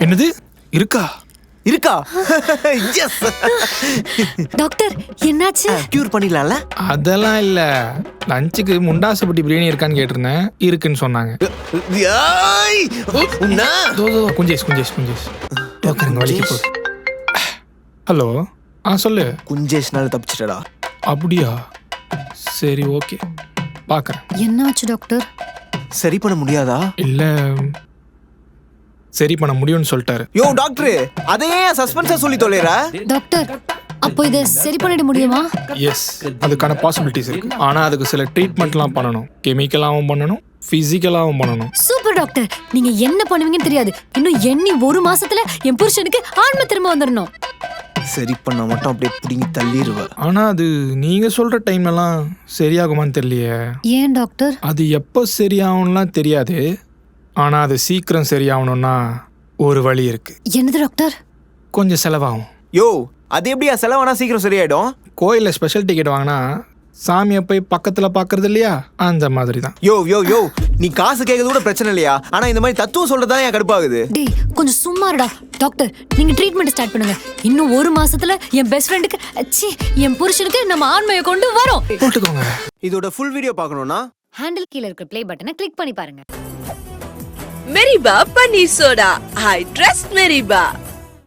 என்னது இருக்கா? இருக்கா? எஸ். டாக்டர் என்னாச்சு? கியூர் பண்ணிடலாம்ல? அதெல்லாம் இல்ல, லஞ்சுக்கு முண்டாசுப்பட்டி பிரியாணி இருக்கான்னு கேட்டிருந்தேன், இருக்குன்னு சொன்னாங்க. ஏய், உன்னை. குஞ்சேஷ் உட்காருங்க, வலிக்கு போகுது. ஹலோ, சொல்லு. குஞ்சேஷ்னால தப்பிச்சிட்டடா. அப்படியா? சரி, ஓகே, பார்க்குறேன். என்னாச்சு டாக்டர்? சரி பண்ண முடியாதா? இல்ல, சரி பண்ண முடியும்னு சொல்லிட்டாரு. யோ டாக்டர், அதையே சஸ்பென்ஸா சொல்லி தொலைற. டாக்டர், அப்போ இதை சரி பண்ணிட முடியுமா? எஸ், அதுக்கான பாசிபிலிட்டிஸ் இருக்கு. ஆனா அதுக்கு சில ட்ரீட்மெண்ட்லாம் பண்ணணும். கெமிக்கலாகவும் பண்ணணும், பிசிக்கலாகவும் பண்ணணும். சூப்பர் டாக்டர், நீங்க என்ன பண்ணுவீங்கன்னு தெரியாது. இன்னும் எண்ணி 1 மாசத்துல என் புருஷனுக்கு ஆன்மை திரும்ப வந்துடணும். சரி பண்ண மட்டும் அப்படியே பிடிங்கி தள்ளிடுவ. ஆனா அது நீங்க சொல்ற டைம்லலாம் சரியாகுமான்னு தெரியலையே. ஏன் டாக்டர்? அது எப்போ சரியாகும்லாம் தெரியாது. ஆனா அது சீக்கிரம் சரியாகணும்னா ஒரு வழி இருக்கு. என்னது டாக்டர்? கொஞ்சம் செலவாகும். யோ, அது எப்படியா செலவானா சீக்கிரம் சரியாயிடும்? கோயிலில் ஸ்பெஷல் டிக்கெட் வாங்கினா சாமியை போய் பக்கத்தில் பார்க்கறது இல்லையா, அந்த மாதிரி தான். யோ யோ யோ, நீ காசு கேட்கறது கூட பிரச்சனை இல்லையா? ஆனா இந்த மாதிரி தத்துவம் சொல்றதுதான் என் கடுப்பாகுது. டேய் கொஞ்சம் சும்மா இருடா. டாக்டர், நீங்க ட்ரீட்மெண்ட் ஸ்டார்ட் பண்ணுங்க. இன்னும் 1 மாசத்துல என் பெஸ்ட் ஃப்ரெண்டுக்கு என் புருஷனுக்கு நம்ம ஆண்மையை கொண்டு வரோம். போட்டுக்கோங்க. இதோட ஃபுல் வீடியோ பார்க்கணும்னா ஹேண்டில் கீழ இருக்க ப்ளே பட்டனை கிளிக் பண்ணி பாருங்க. Meriba Paneer Soda. I trust Meriba.